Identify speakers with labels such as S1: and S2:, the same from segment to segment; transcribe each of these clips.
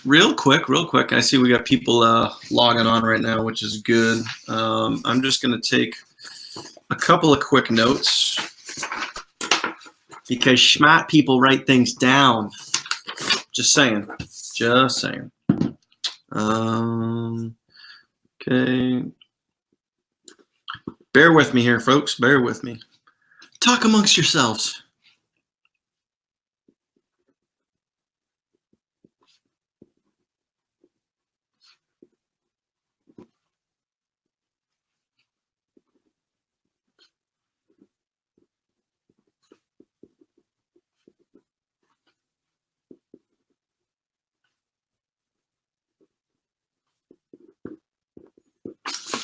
S1: real quick. I see we got people logging on right now, which is good. I'm just going to take a couple of quick notes because smart people write things down. Just saying. Okay. Bear with me here, folks. Bear with me. Talk amongst yourselves.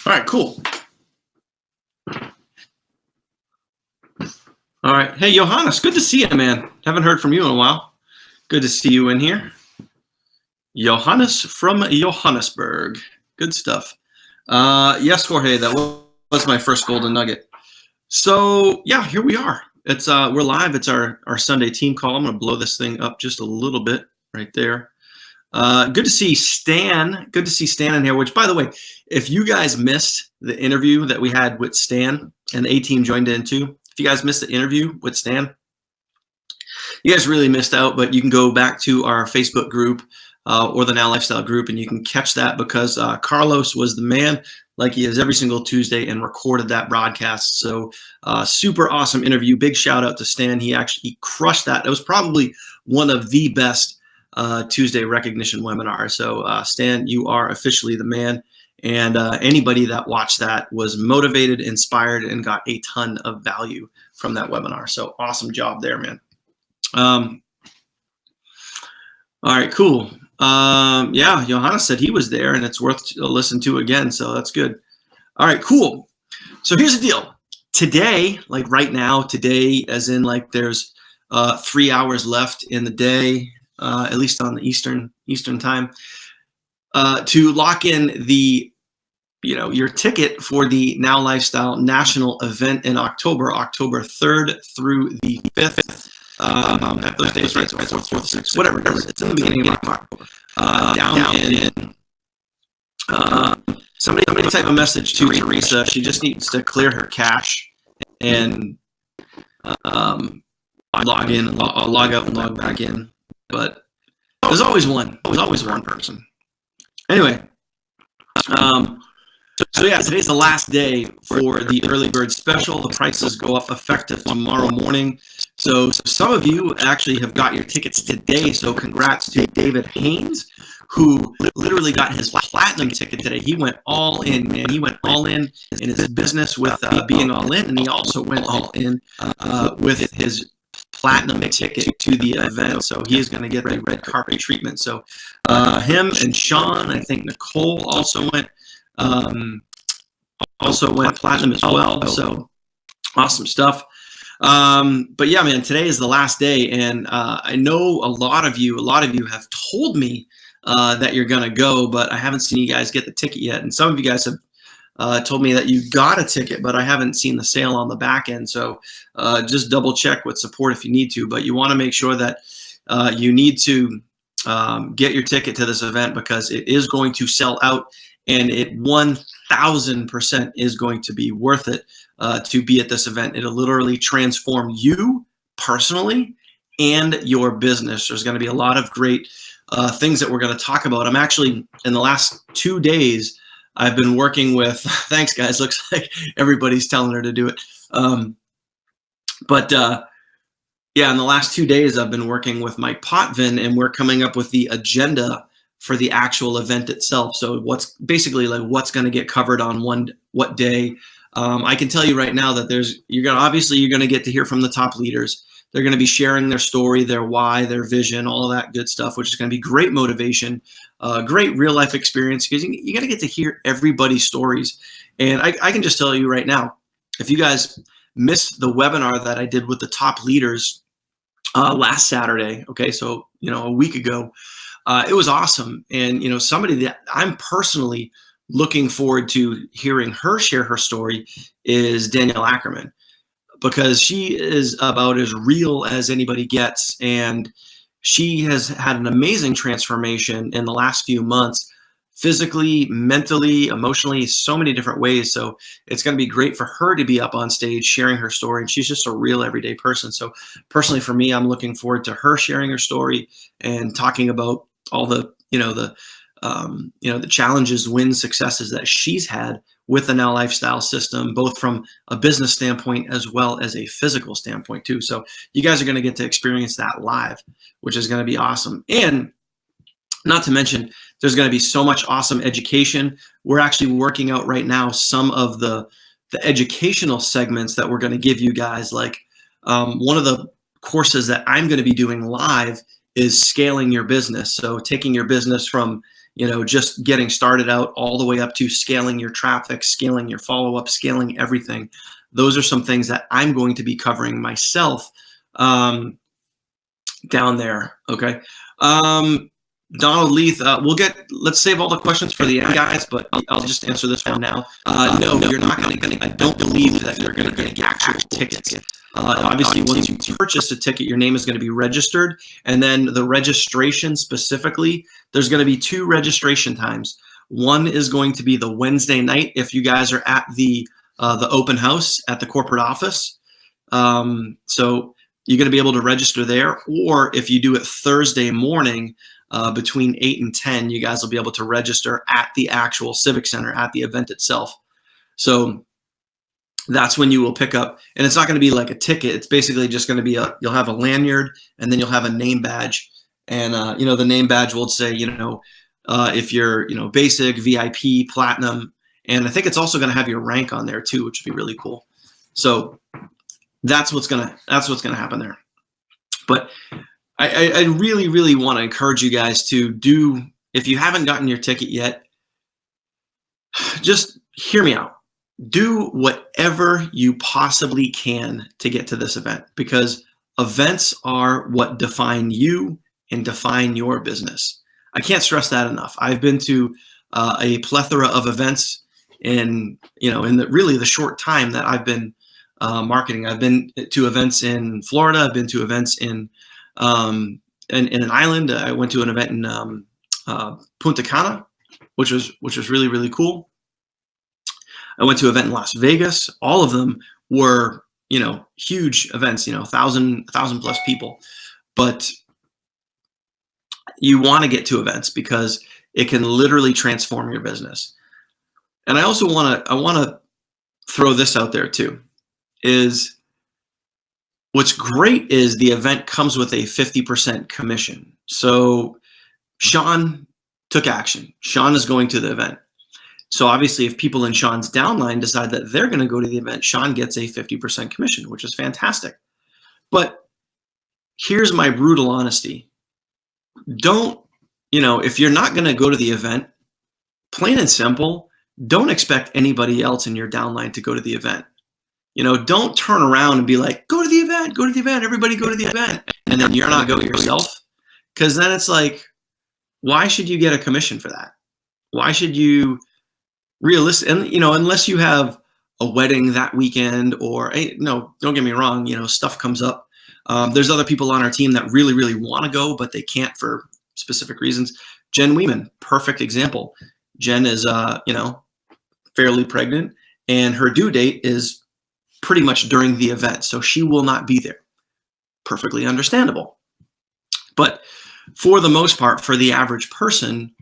S1: All right, cool. All right. Hey, Johannes, good to see you, man. Haven't heard from you in a while. Good to see you in here. Johannes from Johannesburg. Good stuff. Yes, Jorge, that was my first golden nugget. So, yeah, here we are. It's we're live. It's our Sunday team call. I'm going to blow this thing up just a little bit right there. Good to see Stan. Good to see Stan in here, which, by the way, if you guys missed the interview that we had with Stan and the A-team joined in too, if you guys missed the interview with Stan, you guys really missed out, but you can go back to our Facebook group or the Now Lifestyle group, and you can catch that because Carlos was the man, like he is every single Tuesday, and recorded that broadcast. So super awesome interview. Big shout out to Stan. He crushed that. It was probably one of the best Tuesday recognition webinars. So Stan, you are officially the man. And anybody that watched that was motivated, inspired, and got a ton of value from that webinar. So awesome job there, man. All right, cool. Yeah, Johannes said he was there, and it's worth to listen to again. So that's good. All right, cool. So here's the deal. Today, like right now, today, as in like there's 3 hours left in the day, at least on the Eastern time, to lock in the, your ticket for the Now Lifestyle National event in October 3rd through the 5th. Those days, right? So 4th, 6th, whatever. It's in the beginning of October. Down in somebody type a message to Teresa. She just needs to clear her cache and log in, log out, and log back in. But there's always one. There's always one person. Anyway, so yeah, today's the last day for the early bird special. The prices go up effective tomorrow morning. So some of you actually have got your tickets today. So congrats to David Haynes, who literally got his platinum ticket today. He went all in, man. He went all in his business with being all in, and he also went all in with his platinum ticket to the event. So he is going to get the red carpet treatment. So him and Sean, I think Nicole also went platinum as well. So awesome stuff. But yeah, man, today is the last day, and I know a lot of you have told me that you're gonna go, but I haven't seen you guys get the ticket yet. And some of you guys have told me that you got a ticket, but I haven't seen the sale on the back end. So just double check with support if you need to, but you want to make sure that you need to get your ticket to this event because it is going to sell out, and it 1000% is going to be worth it to be at this event. It'll literally transform you personally and your business. There's going to be a lot of great things that we're going to talk about. I'm actually, in the last 2 days, I've been working with, thanks guys, looks like everybody's telling her to do it. Yeah, in the last 2 days, I've been working with Mike Potvin, and we're coming up with the agenda for the actual event itself. So what's basically like what's going to get covered on what day. I can tell you right now that you're going to get to hear from the top leaders. They're going to be sharing their story, their why, their vision, all of that good stuff, which is going to be great motivation, great real life experience, because you got to get to hear everybody's stories. And I can just tell you right now, if you guys missed the webinar that I did with the top leaders last Saturday, okay, so a week ago, it was awesome. And somebody that I'm personally looking forward to hearing her share her story is Danielle Ackerman, because she is about as real as anybody gets. And She has had an amazing transformation in the last few months, physically, mentally, emotionally, so many different ways. So it's going to be great for her to be up on stage sharing her story. And she's just a real everyday person. So personally, for me, I'm looking forward to her sharing her story and talking about all the, the challenges, wins, successes that she's had with the Now Lifestyle system, both from a business standpoint as well as a physical standpoint too. So you guys are going to get to experience that live, which is going to be awesome. And not to mention, there's going to be so much awesome education. We're actually working out right now some of the educational segments that we're going to give you guys. Like one of the courses that I'm going to be doing live is scaling your business. So taking your business from just getting started out all the way up to scaling your traffic, scaling your follow-up, scaling everything. Those are some things that I'm going to be covering myself down there. Okay. Donald Leith, let's save all the questions for the end, guys, but I'll just answer this one now. No, you're not going to, I don't believe that you're going to get actual tickets. Obviously, once you purchase a ticket, your name is going to be registered. And then the registration specifically, there's going to be 2 registration times. One is going to be the Wednesday night if you guys are at the open house at the corporate office. So you're going to be able to register there. Or if you do it Thursday morning, between 8 and 10, you guys will be able to register at the actual Civic Center, at the event itself. So that's when you will pick up, and it's not going to be like a ticket. It's basically just going to be you'll have a lanyard, and then you'll have a name badge. And, the name badge will say, if you're, basic, VIP, platinum. And I think it's also going to have your rank on there too, which would be really cool. So that's what's going to happen there. But I really, really want to encourage you guys to do, if you haven't gotten your ticket yet, just hear me out. Do whatever you possibly can to get to this event, because events are what define you and define your business. I can't stress that enough. I've been to a plethora of events in the short time that I've been marketing. I've been to events in Florida. I've been to events in an island. I went to an event in Punta Cana, which was really, really cool. I went to an event in Las Vegas. All of them were, huge events, 1,000 plus people. But you want to get to events because it can literally transform your business. And I also want to throw this out there too, is what's great is the event comes with a 50% commission. So Sean took action. Sean is going to the event. So obviously, if people in Sean's downline decide that they're going to go to the event, Sean gets a 50% commission, which is fantastic. But here's my brutal honesty. Don't, if you're not going to go to the event, plain and simple, don't expect anybody else in your downline to go to the event. Don't turn around and be like, go to the event, everybody go to the event. And then you're not going yourself. Because then it's like, why should you get a commission for that? Why should you realistic? And, unless you have a wedding that weekend or, no, don't get me wrong, stuff comes up. There's other people on our team that really, really want to go, but they can't for specific reasons. Jen Weeman, perfect example. Jen is, fairly pregnant, and her due date is pretty much during the event. So she will not be there. Perfectly understandable. But for the most part, for the average person,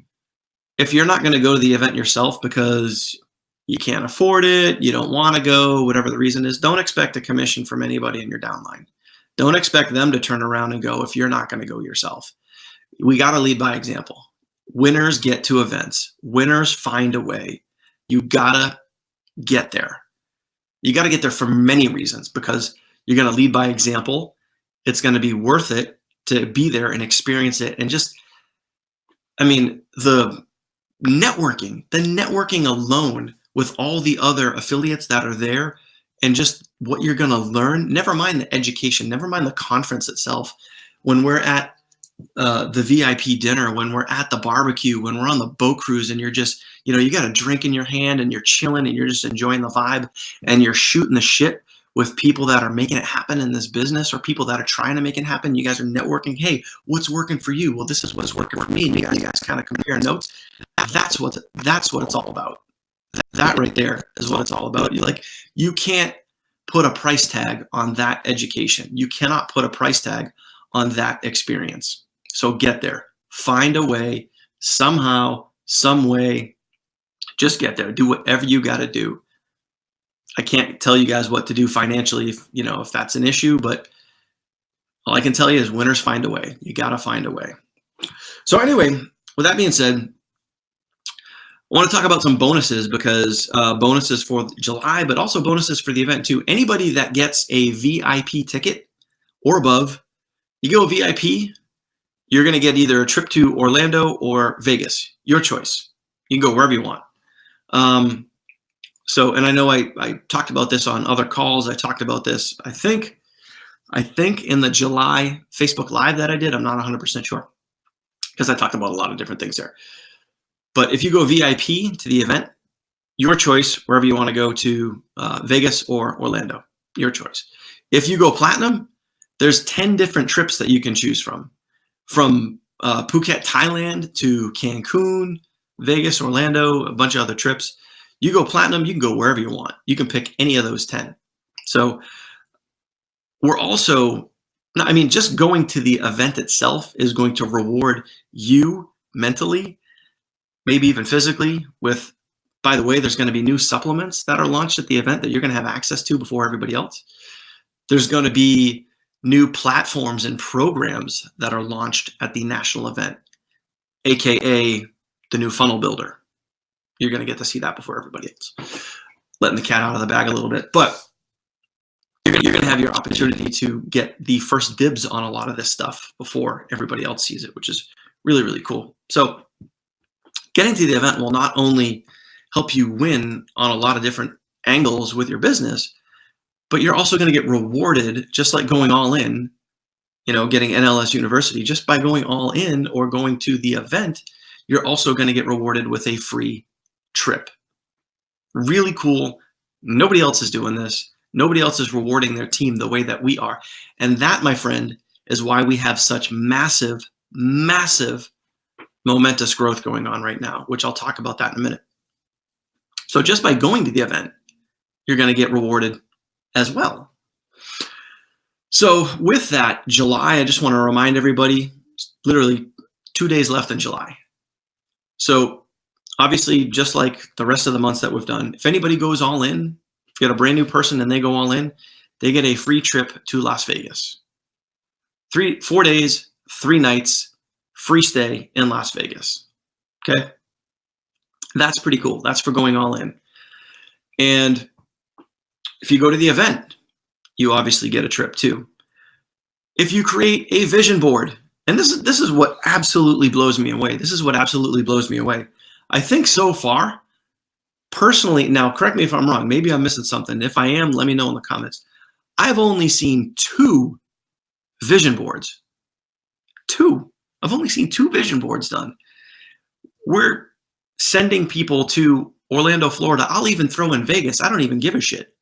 S1: if you're not going to go to the event yourself because you can't afford it, you don't want to go, whatever the reason is, don't expect a commission from anybody in your downline. Don't expect them to turn around and go if you're not going to go yourself. We got to lead by example. Winners get to events. Winners find a way. You got to get there. You got to get there for many reasons, because you're going to lead by example. It's going to be worth it to be there and experience it. And just, the networking alone with all the other affiliates that are there, and just what you're going to learn, never mind the education, never mind the conference itself. When we're at the VIP dinner, when we're at the barbecue, when we're on the boat cruise, and you're just, you got a drink in your hand and you're chilling and you're just enjoying the vibe and you're shooting the shit with people that are making it happen in this business, or people that are trying to make it happen. You guys are networking. Hey, what's working for you? Well, this is what's working for me. And you guys kind of compare notes. That's what it's all about. That right there is what it's all about. You can't put a price tag on that education. You cannot put a price tag on that experience. So get there. Find a way, somehow, some way. Just get there. Do whatever you got to do. I can't tell you guys what to do financially if that's an issue, but all I can tell you is winners find a way. You got to find a way. So anyway, with that being said, I want to talk about some bonuses, because bonuses for July, but also bonuses for the event too. Anybody that gets a VIP ticket or above, you go VIP, you're going to get either a trip to Orlando or Vegas, your choice. You can go wherever you want. And I know I talked about this on other calls. I talked about this, I think in the July Facebook Live that I did. I'm not 100% sure, because I talked about a lot of different things there. But if you go VIP to the event, your choice, wherever you want to go to, Vegas or Orlando, your choice. If you go platinum, there's 10 different trips that you can choose from Phuket, Thailand to Cancun, Vegas, Orlando, a bunch of other trips. You go platinum, you can go wherever you want. You can pick any of those 10. So we're also, just going to the event itself is going to reward you mentally, maybe even physically, with, by the way, there's going to be new supplements that are launched at the event that you're going to have access to before everybody else. There's going to be new platforms and programs that are launched at the national event, AKA the new funnel builder. You're going to get to see that before everybody else. Letting the cat out of the bag a little bit, but you're going to have your opportunity to get the first dibs on a lot of this stuff before everybody else sees it, which is really, really cool. So getting to the event will not only help you win on a lot of different angles with your business, but you're also going to get rewarded, just like going all in, getting NLS University. Just by going all in or going to the event, you're also going to get rewarded with a free trip. Really cool. Nobody else is doing this. Nobody else is rewarding their team the way that we are. And that, my friend, is why we have such massive, massive momentous growth going on right now, which I'll talk about that in a minute. So just by going to the event, you're going to get rewarded as well. So with that, July, I just want to remind everybody, literally 2 days left in July. So obviously, just like the rest of the months that we've done, if anybody goes all in, if you got a brand new person and they go all in, they get a free trip to Las Vegas. 4 days, 3 nights, free stay in Las Vegas. Okay. That's pretty cool. That's for going all in. And if you go to the event, you obviously get a trip too. If you create a vision board, and this is what absolutely blows me away. This is what absolutely blows me away. I think so far, personally, now correct me if I'm wrong, maybe I'm missing something. If I am, let me know in the comments. I've only seen 2 vision boards. 2. I've only seen 2 vision boards done. We're sending people to Orlando, Florida. I'll even throw in Vegas. I don't even give a shit.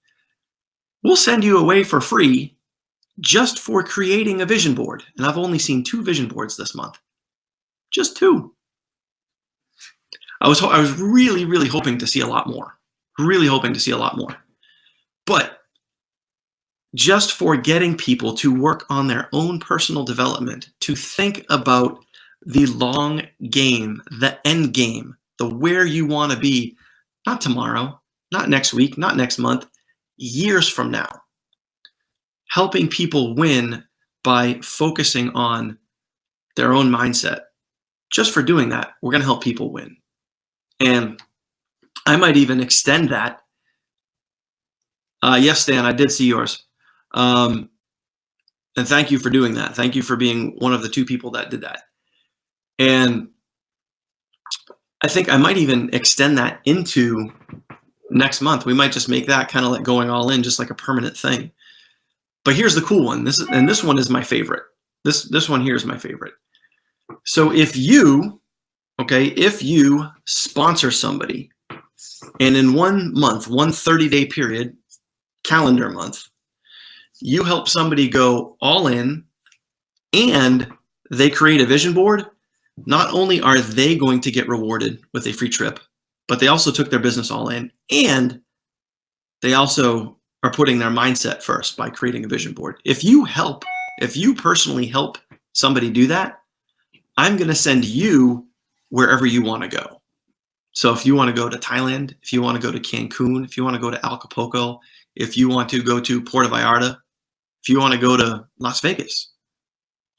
S1: We'll send you away for free just for creating a vision board. And I've only seen 2 vision boards this month. Just 2. I was really, really hoping to see a lot more. Really hoping to see a lot more. But just for getting people to work on their own personal development, to think about the long game, the end game, the where you want to be, not tomorrow, not next week, not next month, years from now. Helping people win by focusing on their own mindset. Just for doing that, we're going to help people win. And I might even extend that. Yes, Stan, I did see yours. And thank you for doing that. Thank you for being one of the 2 people that did that. And I think I might even extend that into next month. We might just make that kind of like going all in, just like a permanent thing. But here's the cool one. This one is my favorite. This one here is my favorite. So if you sponsor somebody, and in 1 month, one 30-day period, calendar month, you help somebody go all in and they create a vision board, not only are they going to get rewarded with a free trip, but they also took their business all in, and they also are putting their mindset first by creating a vision board. If you personally help somebody do that, I'm going to send you wherever you want to go. So if you want to go to Thailand, if you want to go to Cancun, if you want to go to Acapulco, if you want to go to Puerto Vallarta, if you want to go to Las Vegas,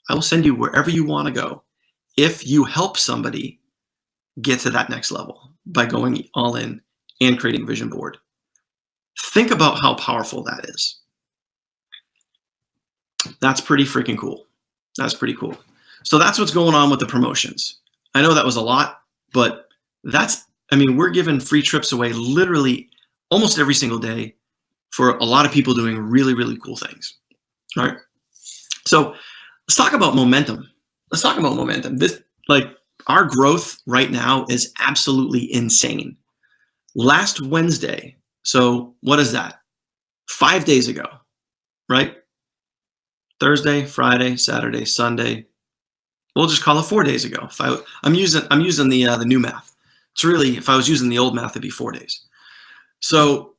S1: I will send you wherever you want to go if you help somebody get to that next level by going all in and creating a vision board. Think about how powerful that is. That's pretty freaking cool. That's pretty cool. So that's what's going on with the promotions. I know that was a lot, but we're giving free trips away literally almost every single day for a lot of people doing really, really cool things. All right. So let's talk about momentum. Our growth right now is absolutely insane. Last Wednesday, so what is that? 5 days ago, right? Thursday, Friday, Saturday, Sunday. We'll just call it 4 days ago. I'm using the new math. It's really, if I was using the old math, it'd be 4 days. So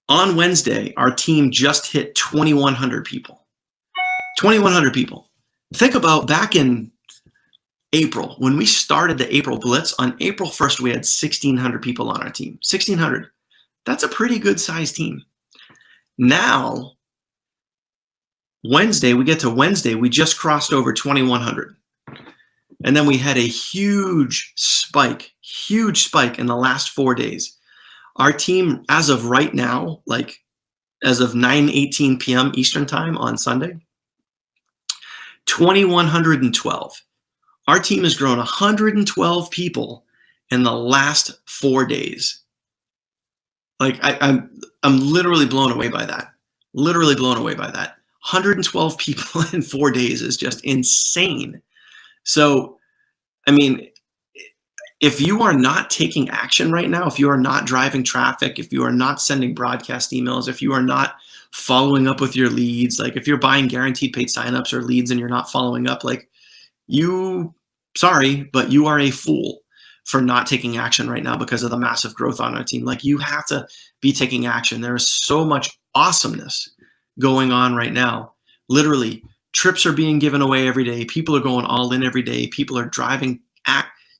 S1: on Wednesday, our team just hit 2,100 people. 2,100 people. Think about back in April, when we started the April Blitz, on April 1st, we had 1,600 people on our team. 1,600. That's a pretty good sized team. Now, Wednesday, we just crossed over 2,100. And then we had a huge spike in the last 4 days. Our team, as of right now, as of 9:18 p.m. Eastern time on Sunday, 2,112. Our team has grown 112 people in the last 4 days. I'm literally blown away by that. 112 people in 4 days is just insane. So, if you are not taking action right now, if you are not driving traffic, if you are not sending broadcast emails, if you are not following up with your leads, if you're buying guaranteed paid signups or leads and you're not following up, sorry, but you are a fool for not taking action right now because of the massive growth on our team. You have to be taking action. There is so much awesomeness going on right now. Literally, trips are being given away every day. People are going all in every day. People are driving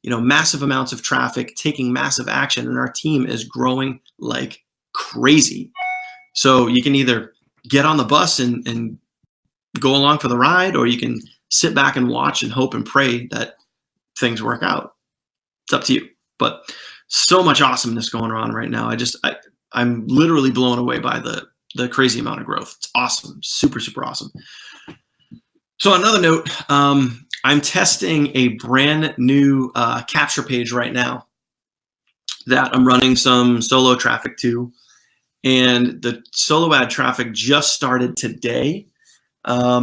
S1: massive amounts of traffic, taking massive action, and our team is growing like crazy. So you can either get on the bus and go along for the ride, or you can sit back and watch and hope and pray that things work out. It's up to you. But so much awesomeness going on right now. I'm literally blown away by the crazy amount of growth. It's awesome. Super, super awesome. So on another note, I'm testing a brand new capture page right now that I'm running some solo traffic to. And the solo ad traffic just started today.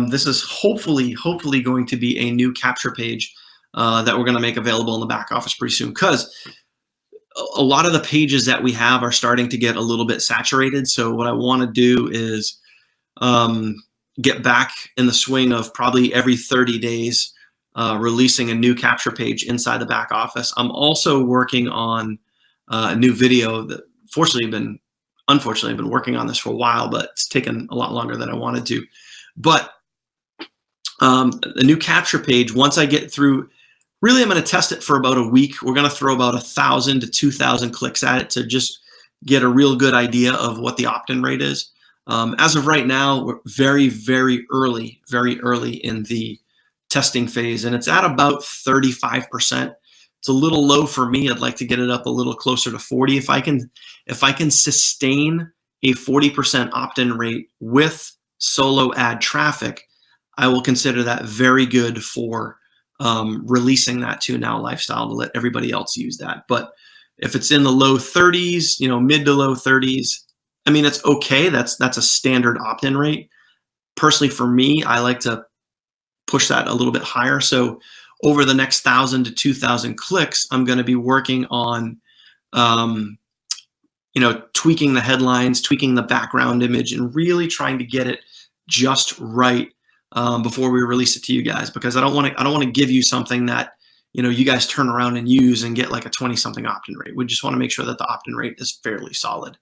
S1: This is hopefully going to be a new capture page that we're going to make available in the back office pretty soon, because a lot of the pages that we have are starting to get a little bit saturated. So what I want to do is get back in the swing of probably every 30 days releasing a new capture page inside the back office. I'm also working on a new video that unfortunately I've been working on this for a while, but it's taken a lot longer than I wanted to. But a new capture page, once I get through, really I'm going to test it for about a week. We're going to throw about 1,000 to 2,000 clicks at it to just get a real good idea of what the opt-in rate is. As of right now, we're very, very early in the testing phase, and it's at about 35%. It's a little low for me. I'd like to get it up a little closer to 40. If I can sustain a 40% opt-in rate with solo ad traffic, I will consider that very good for releasing that to Now Lifestyle to let everybody else use that. But if it's in the low 30s, mid to low 30s, it's okay. That's a standard opt-in rate. Personally, for me, I like to push that a little bit higher. So over the next 1,000 to 2,000 clicks, I'm going to be working on, 12 tweaking the headlines, tweaking the background image, and really trying to get it just right before we release it to you guys, because I don't want to give you something that you guys turn around and use and get like a 20-something opt-in rate. We just want to make sure that the opt-in rate is fairly solid.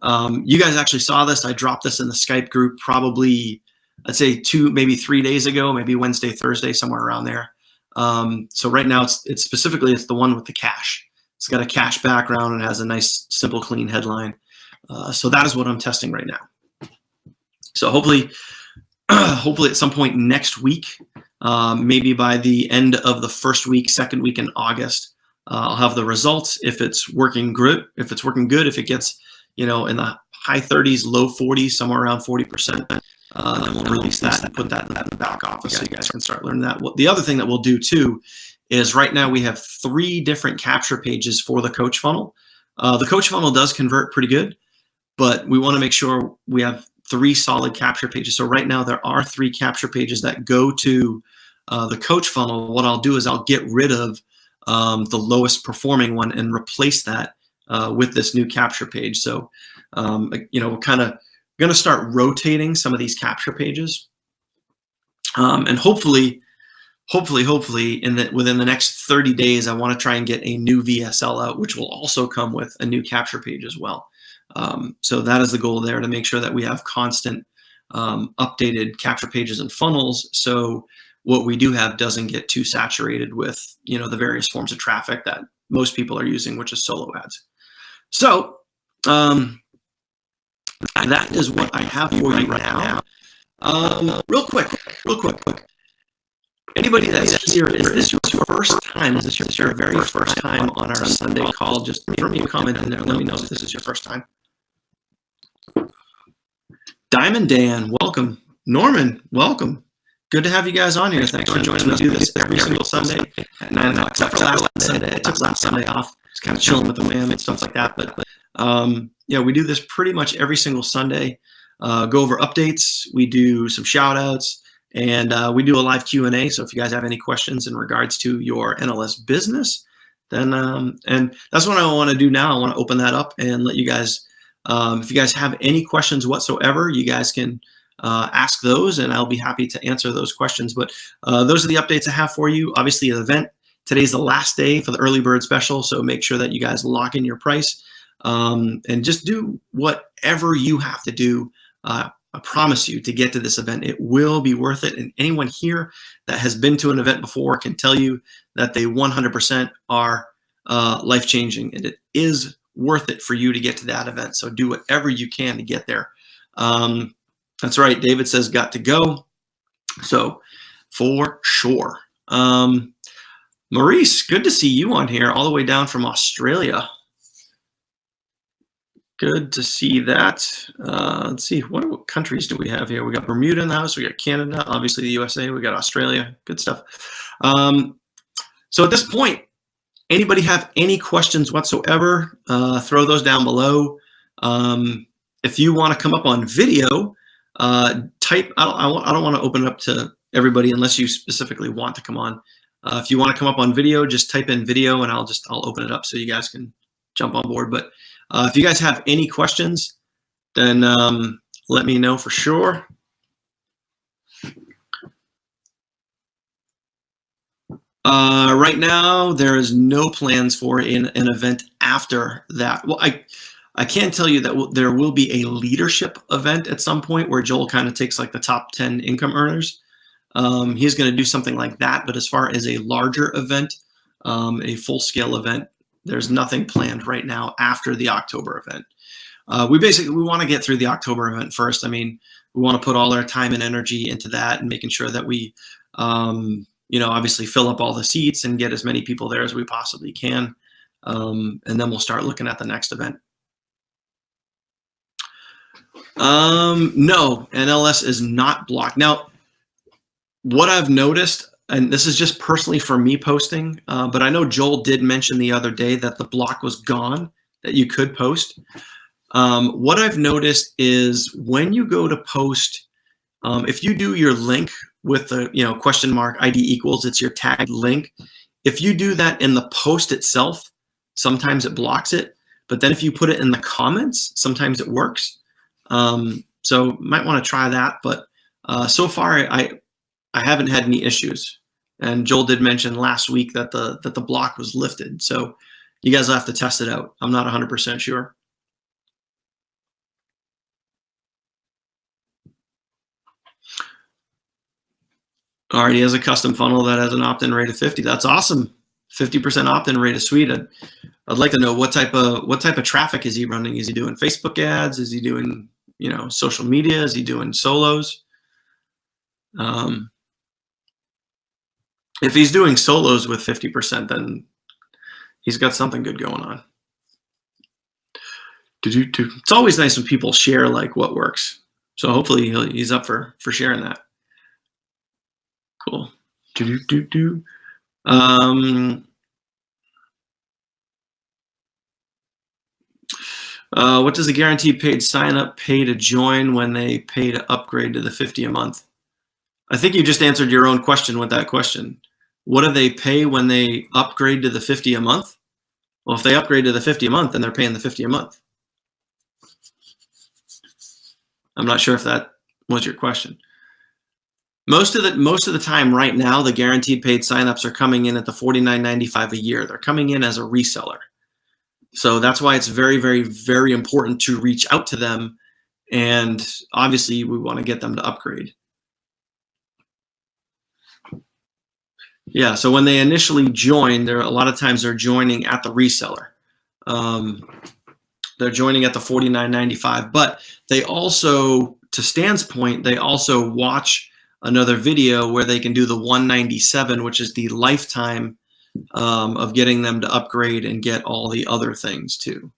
S1: You guys actually saw this. I dropped this in the Skype group probably, I'd say 2, maybe 3 days ago, maybe Wednesday, Thursday, somewhere around there. So right now it's specifically the one with the cash. It's got a cash background and has a nice, simple, clean headline. So that is what I'm testing right now. So hopefully at some point next week, maybe by the end of the first week, second week in August, I'll have the results. If it's working good, if it gets in the high 30s, low 40s, somewhere around 40%, then we'll release that and put that in the back office so you guys can start learning that. The other thing that we'll do too is right now we have 3 different capture pages for the coach funnel. The coach funnel does convert pretty good, but we want to make sure we have 3 solid capture pages. So right now there are 3 capture pages that go to the coach funnel. What I'll do is I'll get rid of the lowest performing one and replace that with this new capture page. So we're kind of going to start rotating some of these capture pages, and hopefully within the next 30 days, I want to try and get a new VSL out, which will also come with a new capture page as well. So that is the goal there, to make sure that we have constant updated capture pages and funnels, so what we do have doesn't get too saturated with the various forms of traffic that most people are using, which is solo ads. So that is what I have for you right now. Real quick. Anybody that's here, is this your first time? Is this your very first time on our Sunday call? Just throw me a comment in there. Let me know if this is your first time. Diamond Dan, welcome. Norman, welcome. Good to have you guys on here. Thanks for joining me. Do this every single Sunday at 9 o'clock, except for last Sunday. I took last Sunday off. Just kind of chilling with the fam and stuff like that. But we do this pretty much every single Sunday. Go over updates. We do some shout outs. And we do a live Q&A. So if you guys have any questions in regards to your NLS business, then and that's what I want to do now. I want to open that up and let you guys, if you guys have any questions whatsoever, you guys can ask those, and I'll be happy to answer those questions. But those are the updates I have for you. Obviously, the event, today's the last day for the early bird special, so make sure that you guys lock in your price and just do whatever you have to do. I promise you, to get to this event, it will be worth it. And anyone here that has been to an event before can tell you that they 100% are life-changing, and it is worth it for you to get to that event. So do whatever you can to get there. That's right. David says, got to go. So for sure. Maurice, good to see you on here all the way down from Australia. Good to see that. Let's see, what countries do we have here? We got Bermuda in the house. We got Canada, obviously the USA. We got Australia. Good stuff. So at this point, anybody have any questions whatsoever? Throw those down below. If you want to come up on video, type. I don't want to open it up to everybody unless you specifically want to come on. If you want to come up on video, just type in video, and I'll open it up so you guys can jump on board. But if you guys have any questions, then let me know for sure. Right now, there is no plans for an event after that. Well, I can tell you that there will be a leadership event at some point where Joel kind of takes like the top 10 income earners. He's going to do something like that. But as far as a larger event, a full-scale event, there's nothing planned right now after the October event. We want to get through the October event first. I mean, we want to put all our time and energy into that and making sure that we, obviously fill up all the seats and get as many people there as we possibly can. And then we'll start looking at the next event. No, NLS is not blocked. Now, what I've noticed, and this is just personally for me posting, but I know Joel did mention the other day that the block was gone, that you could post. What I've noticed is when you go to post, if you do your link with the question mark ID equals, it's your tagged link. If you do that in the post itself, sometimes it blocks it. But then if you put it in the comments, sometimes it works. So might want to try that. But so far, I haven't had any issues. And Joel did mention last week that the block was lifted. So you guys will have to test it out. I'm not 100% sure. All right, he has a custom funnel that has an opt-in rate of 50. That's awesome. 50% opt-in rate is sweet. I'd like to know what type of traffic is he running? Is he doing Facebook ads? Is he doing social media? Is he doing solos? If he's doing solos with 50%, then he's got something good going on. It's always nice when people share like what works. So hopefully he's up for sharing that. Cool. What does the guaranteed paid sign up pay to join when they pay to upgrade to the 50 a month? I think you just answered your own question with that question. What do they pay when they upgrade to the 50 a month? Well, if they upgrade to the 50 a month, then they're paying the 50 a month. I'm not sure if that was your question. Most of the time right now, the guaranteed paid signups are coming in at the $49.95 a year. They're coming in as a reseller. So that's why it's very, very, very important to reach out to them. And obviously we want to get them to upgrade. Yeah, so when they initially join, a lot of times they're joining at the reseller. They're joining at the $49.95, but they also, to Stan's point, they also watch another video where they can do the $197, which is the lifetime of getting them to upgrade and get all the other things too.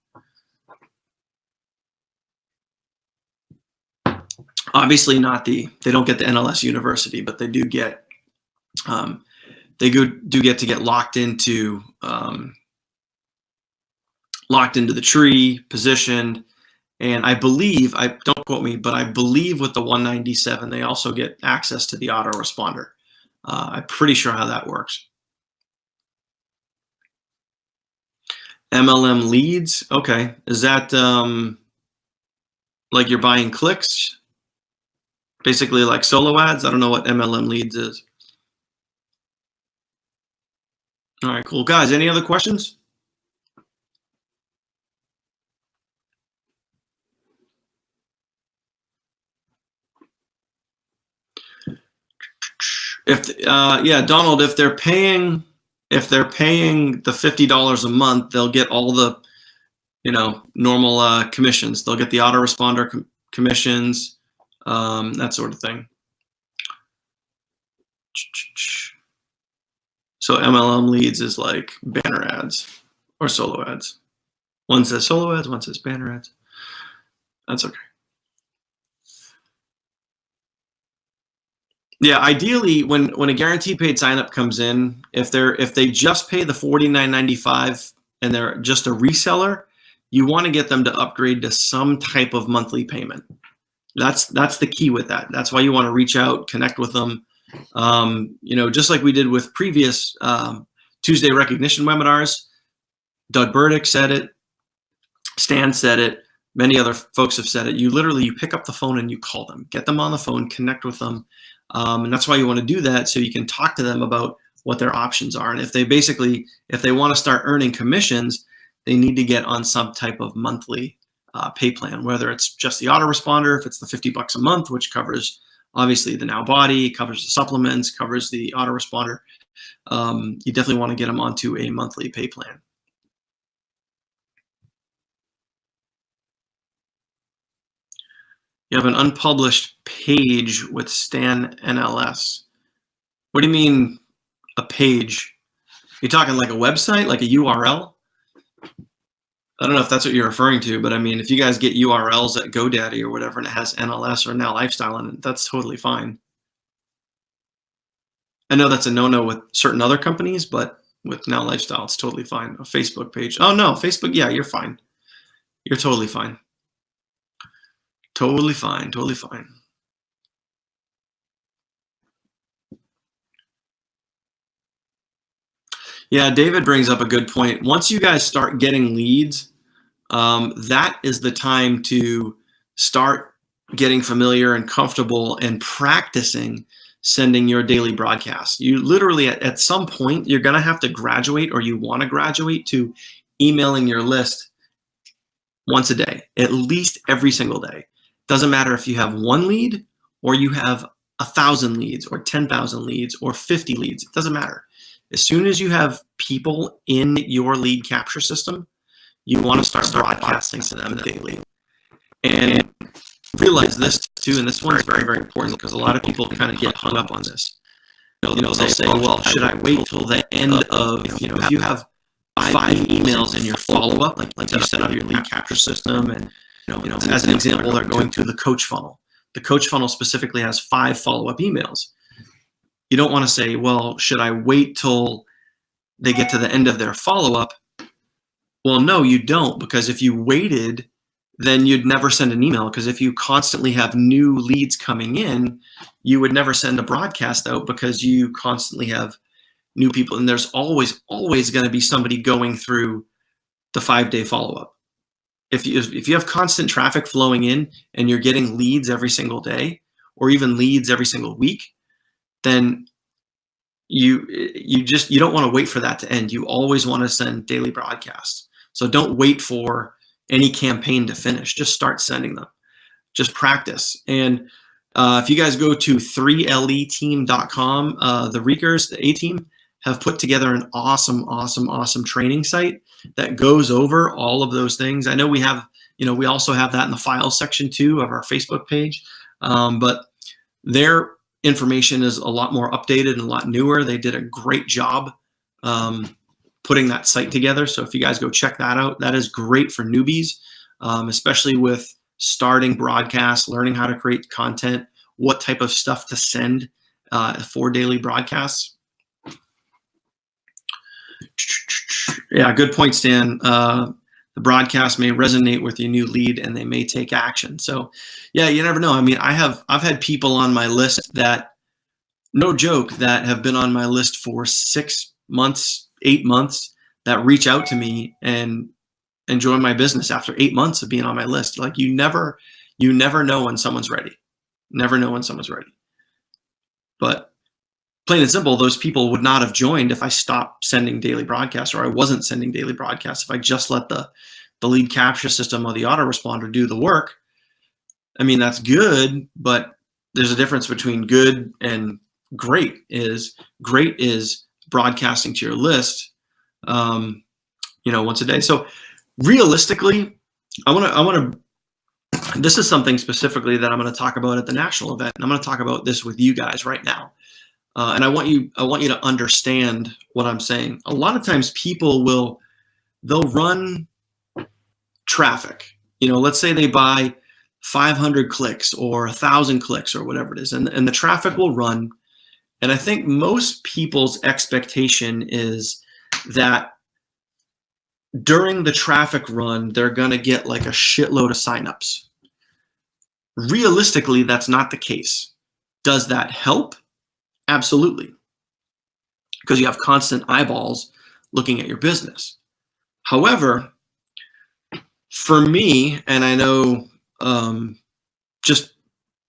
S1: Obviously they don't get the NLS University, but they do get to get locked into the tree, positioned, and I believe, don't quote me, but I believe with the 197 they also get access to the autoresponder. I'm pretty sure how that works. MLM leads, okay. Is that like you're buying clicks? Basically like solo ads? I don't know what MLM leads is. All right, cool. Guys, any other questions? Yeah, Donald, if they're paying the $50 a month, they'll get all the normal commissions. They'll get the autoresponder commissions, that sort of thing. So MLM leads is like banner ads or solo ads. One says solo ads, one says banner ads. That's okay. Yeah, ideally, when a guaranteed paid signup comes in, if they just pay the $49.95 and they're just a reseller, you want to get them to upgrade to some type of monthly payment. That's the key with that. That's why you want to reach out, connect with them. Just like we did with previous Tuesday recognition webinars. Doug Burdick said it. Stan said it. Many other folks have said it. You pick up the phone and you call them, get them on the phone, connect with them. And that's why you want to do that, so you can talk to them about what their options are. And if they want to start earning commissions, they need to get on some type of monthly pay plan, whether it's just the autoresponder, if it's the $50 a month, which covers obviously the Now Body, covers the supplements, covers the autoresponder. You definitely want to get them onto a monthly pay plan. You have an unpublished page with Stan NLS. What do you mean a page? You're talking like a website, like a URL? I don't know if that's what you're referring to, but I mean, if you guys get URLs at GoDaddy or whatever and it has NLS or Now Lifestyle in it, that's totally fine. I know that's a no-no with certain other companies, but with Now Lifestyle, it's totally fine. A Facebook page. Oh no, Facebook, yeah, you're fine. You're totally fine. Totally fine, totally fine. Yeah, David brings up a good point. Once you guys start getting leads, that is the time to start getting familiar and comfortable and practicing sending your daily broadcast. You literally, at some point, you're going to have to graduate, or you want to graduate to emailing your list once a day, at least every single day. Doesn't matter if you have one lead or you have 1,000 leads or 10,000 leads or 50 leads. It doesn't matter. As soon as you have people in your lead capture system, you want to start broadcasting to them daily. And realize this too, and this one is very, very important, because a lot of people kind of get hung up on this. They'll say, well, should I wait till the end of, if you have 5 emails in your follow-up, like you set up your lead capture system, and as an example, they're going to the coach funnel. The coach funnel specifically has 5 follow-up emails. You don't want to say, well, should I wait till they get to the end of their follow-up? Well, no, you don't, because if you waited, then you'd never send an email, because if you constantly have new leads coming in, you would never send a broadcast out, because you constantly have new people, and there's always going to be somebody going through the 5-day follow-up. If you have constant traffic flowing in and you're getting leads every single day, or even leads every single week, then you don't want to wait for that to end. You always want to send daily broadcasts. So don't wait for any campaign to finish. Just start sending them. Just practice. And if you guys go to 3leteam.com, the Reekers, the A-Team, have put together an awesome training site that goes over all of those things. I know we have, we also have that in the files section too of our Facebook page, but their information is a lot more updated and a lot newer. They did a great job putting that site together. So if you guys go check that out, that is great for newbies, especially with starting broadcasts, learning how to create content, what type of stuff to send for daily broadcasts. Yeah, good point, Stan. The broadcast may resonate with your new lead and they may take action. So yeah, you never know. I mean, I've had people on my list that, no joke, that have been on my list for 6 months, 8 months, that reach out to me and join my business after 8 months of being on my list. Like, you never know when someone's ready. Never know when someone's ready. But plain and simple, those people would not have joined if I stopped sending daily broadcasts, or I wasn't sending daily broadcasts. If I just let the lead capture system or the autoresponder do the work, I mean, that's good, but there's a difference between good and great. Great is broadcasting to your list, once a day. So realistically, I want to. This is something specifically that I'm going to talk about at the national event, and I'm going to talk about this with you guys right now. And I want you to understand what I'm saying. A lot of times they'll run traffic. Let's say they buy 500 clicks or 1,000 clicks or whatever it is, and the traffic will run. And I think most people's expectation is that during the traffic run, they're going to get like a shitload of signups. Realistically, that's not the case. Does that help? Absolutely, because you have constant eyeballs looking at your business. However, for me, and I know just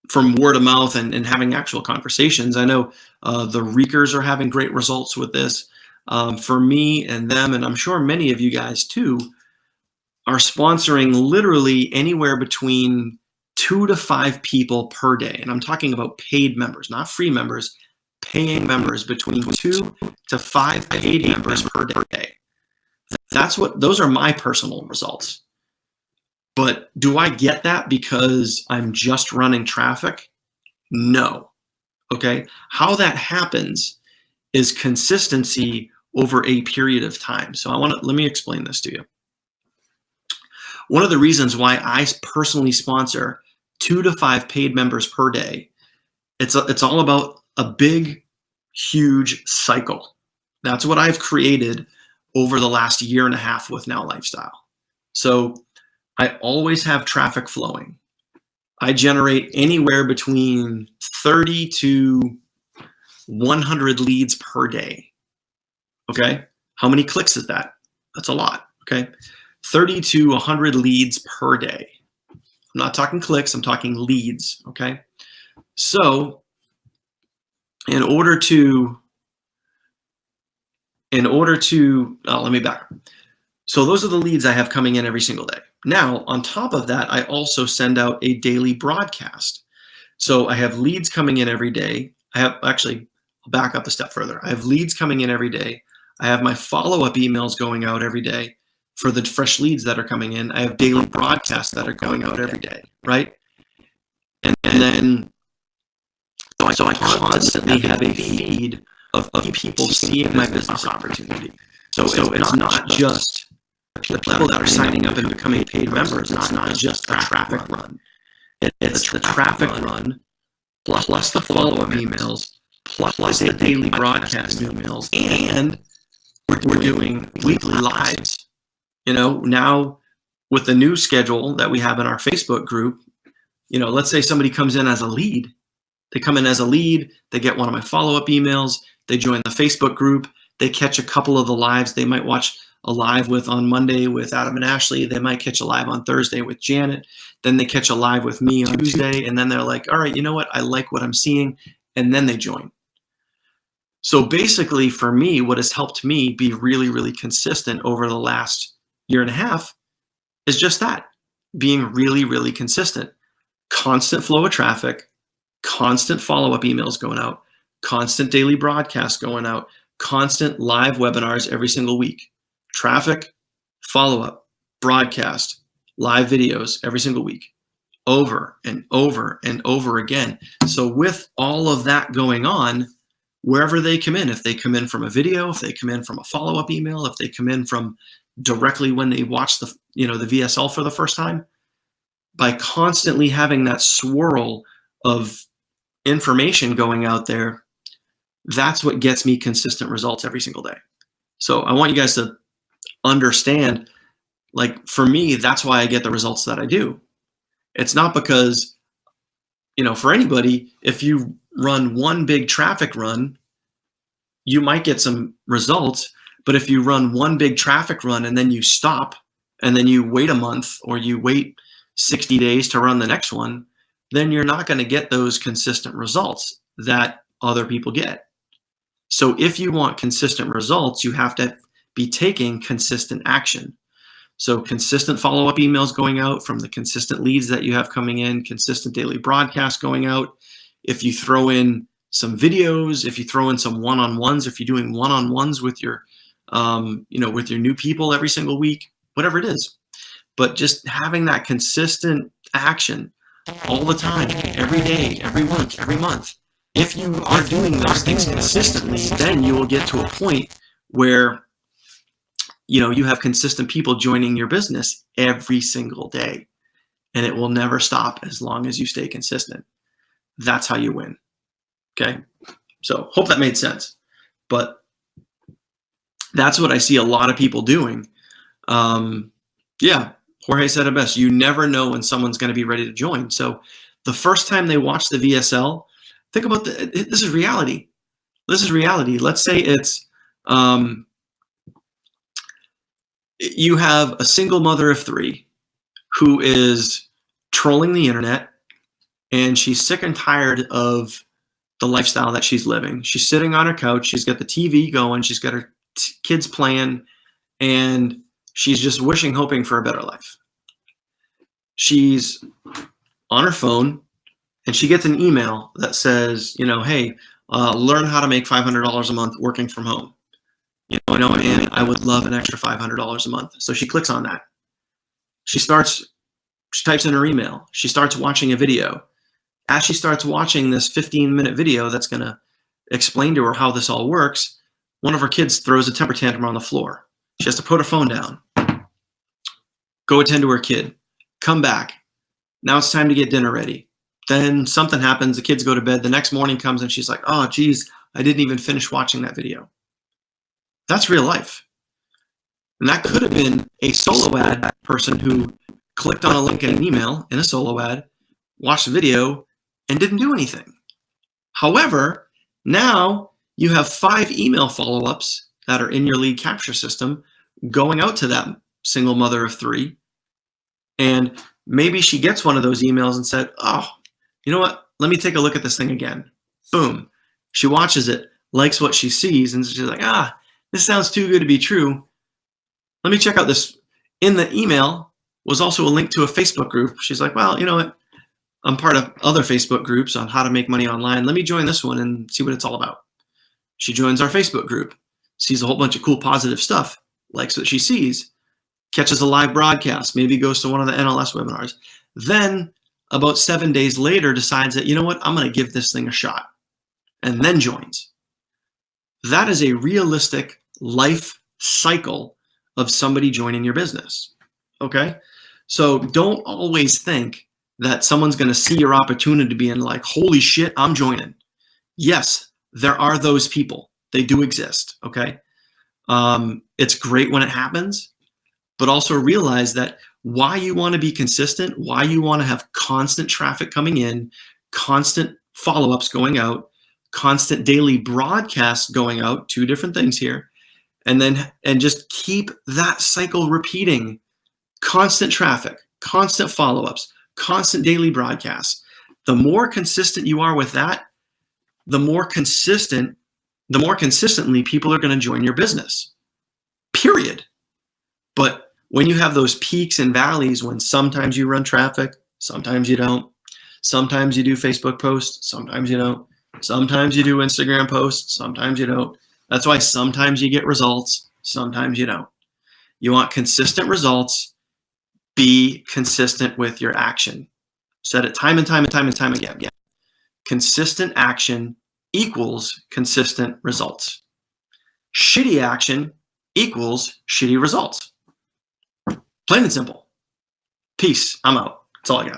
S1: from word of mouth and having actual conversations, I know the Reekers are having great results with this. For me and them, and I'm sure many of you guys too, are sponsoring literally anywhere between 2 to 5 people per day. And I'm talking about paid members, not free members. Paying members, between 2 to 5 paid members per day. Those are my personal results. But do I get that because I'm just running traffic? No. Okay. How that happens is consistency over a period of time. So let me explain this to you. One of the reasons why I personally sponsor 2 to 5 paid members per day, it's all about a big, huge cycle. That's what I've created over the last 1.5 years with Now Lifestyle. So I always have traffic flowing. I generate anywhere between 30 to 100 leads per day. Okay. How many clicks is that? That's a lot. Okay. 30 to 100 leads per day. I'm not talking clicks, I'm talking leads, okay? So in order to, let me back. So those are the leads I have coming in every single day. Now, on top of that, I also send out a daily broadcast. So I have leads coming in every day. I have, actually, I'll back up a step further. I have leads coming in every day. I have my follow-up emails going out every day for the fresh leads that are coming in. I have daily broadcasts that are going out every day, right? And then, so I constantly have a feed of people seeing my business opportunity. So it's not just the people that are signing up and becoming paid members. It's not just a traffic run. It's the traffic run plus the follow-up emails plus the daily broadcast emails, and we're doing weekly lives. You know, now with the new schedule that we have in our Facebook group, you know, let's say somebody comes in as a lead. They come in as a lead, they get one of my follow-up emails, they join the Facebook group, they catch a couple of the lives. They might watch a live on Monday with Adam and Ashley. They might catch a live on Thursday with Janet. Then they catch a live with me on Tuesday. And then they're like, all right, you know what? I like what I'm seeing. And then they join. So basically for me, what has helped me be really, really consistent over the last year and a half is just that, being really, really consistent. Constant flow of traffic, constant follow-up emails going out, constant daily broadcasts going out, constant live webinars every single week. Traffic, follow-up, broadcast, live videos every single week, over and over and over again. So with all of that going on, wherever they come in, if they come in from a video, if they come in from a follow-up email, if they come in from directly when they watch the VSL for the first time, by constantly having that swirl of information going out there, that's what gets me consistent results every single day. So I want you guys to understand, like, for me, that's why I get the results that I do. It's not because, you know, for anybody, if you run one big traffic run, you might get some results. But if you run one big traffic run and then you stop and then you wait a month or you wait 60 days to run the next one, then you're not going to get those consistent results that other people get. So if you want consistent results, you have to be taking consistent action. So consistent follow-up emails going out from the consistent leads that you have coming in, consistent daily broadcasts going out. If you throw in some videos, if you throw in some one-on-ones, if you're doing one-on-ones with your, with your new people every single week, whatever it is. But just having that consistent action all the time, every day, every week, every month. If you are doing those things consistently, then you will get to a point where, you know, you have consistent people joining your business every single day, and it will never stop as long as you stay consistent. That's how you win. Okay. So hope that made sense, but that's what I see a lot of people doing. Yeah. Jorge said it best. You never know when someone's going to be ready to join. So the first time they watch the VSL, think about this is reality. This is reality. Let's say it's, you have a single mother of 3 who is trolling the internet, and she's sick and tired of the lifestyle that she's living. She's sitting on her couch. She's got the TV going. She's got her kids playing, and she's just wishing, hoping for a better life. She's on her phone, and she gets an email that says, you know, hey, learn how to make $500 a month working from home. You know, and I would love an extra $500 a month. So she clicks on that. She types in her email. She starts watching a video. As she starts watching this 15-minute video that's going to explain to her how this all works, one of her kids throws a temper tantrum on the floor. She has to put her phone down, go attend to her kid, come back. Now it's time to get dinner ready. Then something happens. The kids go to bed. The next morning comes and she's like, oh, geez, I didn't even finish watching that video. That's real life. And that could have been a solo ad person who clicked on a link in an email in a solo ad, watched the video, and didn't do anything. However, now you have 5 email follow-ups that are in your lead capture system going out to that single mother of 3. And maybe she gets one of those emails and said, oh, you know what? Let me take a look at this thing again. Boom. She watches it, likes what she sees, and she's like, this sounds too good to be true. Let me check out this. In the email was also a link to a Facebook group. She's like, well, you know what? I'm part of other Facebook groups on how to make money online. Let me join this one and see what it's all about. She joins our Facebook group, sees a whole bunch of cool positive stuff, likes what she sees, catches a live broadcast, maybe goes to one of the NLS webinars. Then about 7 days later decides that, you know what, I'm going to give this thing a shot, and then joins. That is a realistic life cycle of somebody joining your business, okay? So don't always think that someone's going to see your opportunity to be in like, holy shit, I'm joining. Yes, there are those people. They do exist, okay? It's great when it happens, but also realize that why you want to be consistent, why you want to have constant traffic coming in, constant follow-ups going out, constant daily broadcasts going out, 2 different things here, and just keep that cycle repeating. Constant traffic, constant follow-ups, constant daily broadcasts. The more consistent you are with that, the more consistently people are going to join your business, period. But when you have those peaks and valleys, when sometimes you run traffic, sometimes you don't, sometimes you do Facebook posts, sometimes you don't, sometimes you do Instagram posts, sometimes you don't. That's why sometimes you get results, sometimes you don't. You want consistent results. Be consistent with your action. Said it time and time and time and time again. Consistent action equals consistent results. Shitty action equals shitty results. Plain and simple. Peace. I'm out. That's all I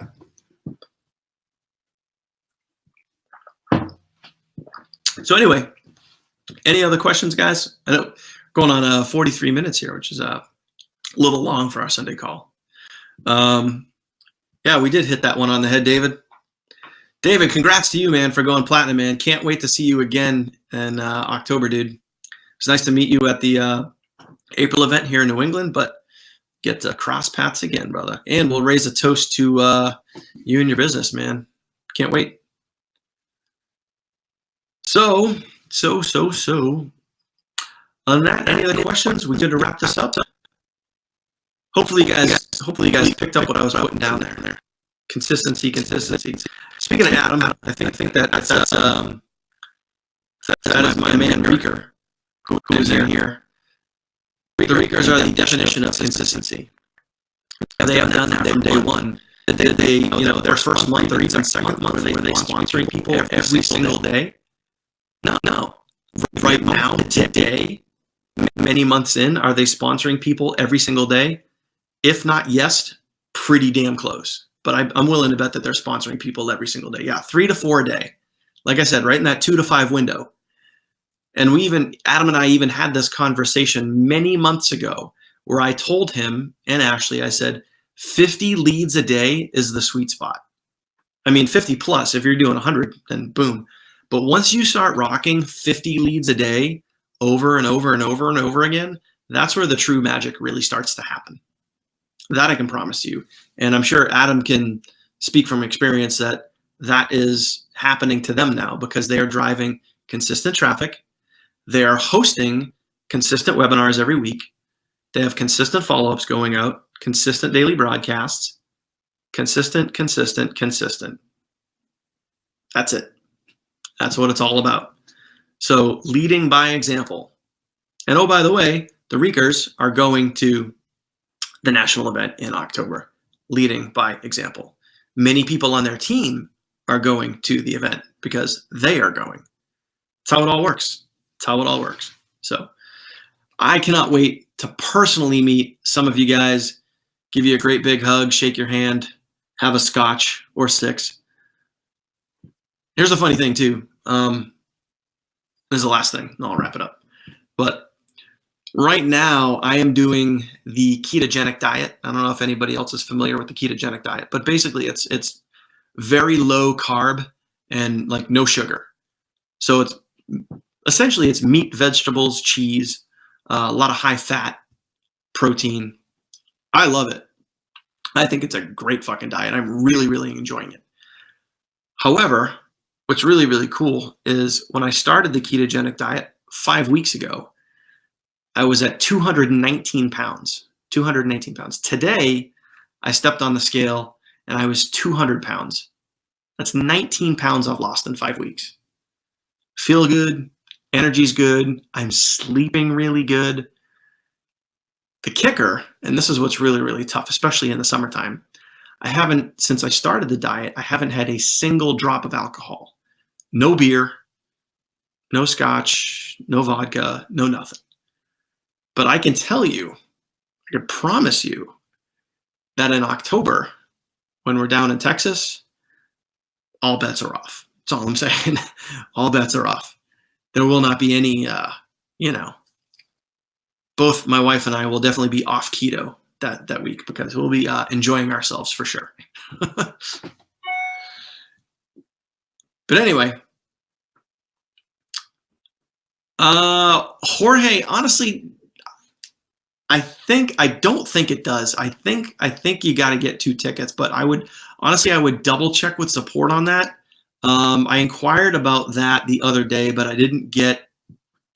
S1: got. So anyway, any other questions, guys? I know going on 43 minutes here, which is a little long for our Sunday call. Yeah, we did hit that one on the head, David. David, congrats to you, man, for going platinum, man. Can't wait to see you again in October, dude. It's nice to meet you at the April event here in New England, but get to cross paths again, brother. And we'll raise a toast to you and your business, man. Can't wait. So. On that, any other questions? We good to wrap this up? Hopefully you guys picked up what I was putting down there. Consistency. Speaking of Adam, I think that is my man Reeker, who's in here. The Reekers are the definition of consistency. They have done that from day one. They their first month or even second month, were they sponsoring people every single day? No. Right now, today, many months in, are they sponsoring people every single day? If not yes, pretty damn close. But I'm willing to bet that they're sponsoring people every single day. Yeah, 3 to 4 a day. Like I said, right in that 2 to 5 window. And Adam and I even had this conversation many months ago where I told him and Ashley, I said, 50 leads a day is the sweet spot. I mean, 50 plus, if you're doing 100, then boom. But once you start rocking 50 leads a day over and over and over and over again, that's where the true magic really starts to happen. That I can promise you. And I'm sure Adam can speak from experience that is happening to them now because they are driving consistent traffic. They are hosting consistent webinars every week. They have consistent follow-ups going out, consistent daily broadcasts, consistent. That's it. That's what it's all about. So leading by example. And oh, by the way, the Reekers are going to the national event in October, leading by example. Many people on their team are going to the event because they are going. That's how it all works. So I cannot wait to personally meet some of you guys, give you a great big hug, shake your hand, have a scotch or 6. Here's a funny thing too. This is the last thing, and I'll wrap it up. But right now, I am doing the ketogenic diet. I don't know if anybody else is familiar with the ketogenic diet, but basically it's very low carb and like no sugar. So it's meat, vegetables, cheese, a lot of high fat, protein, I love it. I think it's a great fucking diet. I'm really, really enjoying it. However, what's really, really cool is when I started the ketogenic diet 5 weeks ago, I was at 219 pounds. 219 pounds. Today, I stepped on the scale and I was 200 pounds. That's 19 pounds I've lost in 5 weeks. Feel good. Energy's good. I'm sleeping really good. The kicker, and this is what's really, really tough, especially in the summertime, since I started the diet, I haven't had a single drop of alcohol. No beer, no scotch, no vodka, no nothing. But I can tell you, I can promise you that in October, when we're down in Texas, all bets are off. That's all I'm saying. All bets are off. There will not be any, both my wife and I will definitely be off keto that week because we'll be enjoying ourselves for sure. But anyway, Jorge, honestly, I don't think it does. I think you got to get 2 tickets, but I would double check with support on that. I inquired about that the other day, but I didn't get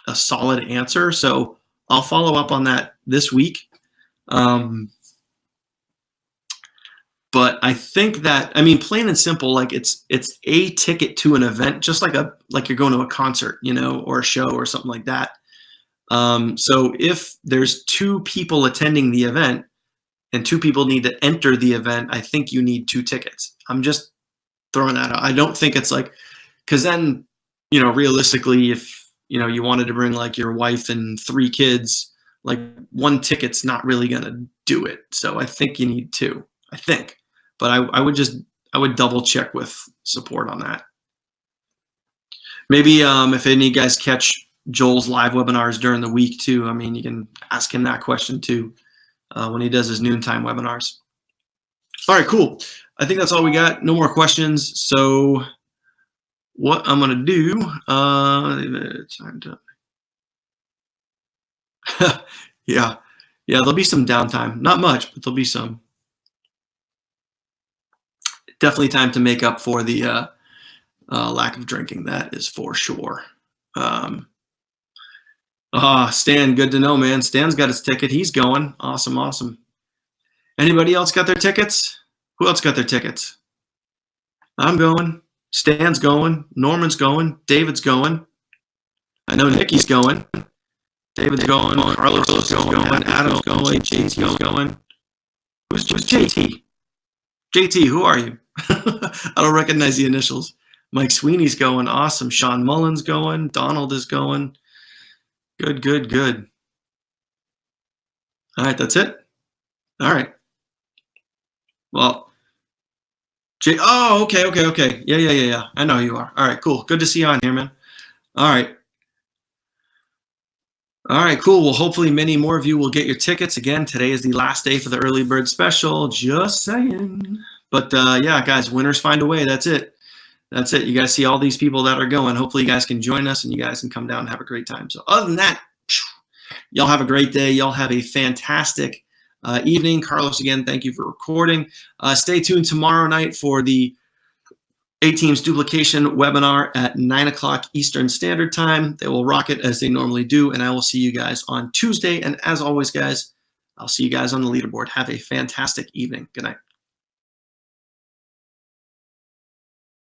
S1: a solid answer. So I'll follow up on that this week. But I think that, plain and simple, like it's a ticket to an event, just like you're going to a concert, or a show or something like that. So if there's 2 people attending the event and 2 people need to enter the event, I think you need 2 tickets. I'm just throwing that out. I don't think it's like, because then, realistically, if, you wanted to bring like your wife and 3 kids, like 1 ticket's not really going to do it. So I think you need 2, I think. But I would double check with support on that. Maybe if any of you guys catch Joel's live webinars during the week too, you can ask him that question too when he does his noontime webinars. All right, cool. I think that's all we got. No more questions. So what I'm going to do, time to yeah, there'll be some downtime. Not much, but there'll be some. Definitely time to make up for the lack of drinking. That is for sure. Stan, good to know, man. Stan's got his ticket. He's going. Awesome. Anybody else got their tickets? Who else got their tickets? I'm going. Stan's going. Norman's going. David's going. I know Nikki's going. David's going. Carlos is going. Adam's going. JT's going. Who's JT? JT, who are you? I don't recognize the initials. Mike Sweeney's going. Awesome. Sean Mullen's going. Donald is going. Good. All right, that's it. All right. Well, okay. Yeah. I know who you are. All right, cool. Good to see you on here, man. All right, cool. Well, hopefully many more of you will get your tickets. Again, today is the last day for the early bird special. Just saying. But yeah, guys, winners find a way. That's it. You guys see all these people that are going. Hopefully you guys can join us and you guys can come down and have a great time. So other than that, y'all have a great day. Y'all have a fantastic evening. Carlos, again, thank you for recording. Stay tuned tomorrow night for the A-Teams duplication webinar at 9 o'clock Eastern Standard Time. They will rock it as they normally do, and I will see you guys on Tuesday. And as always, guys, I'll see you guys on the leaderboard. Have a fantastic evening. Good night.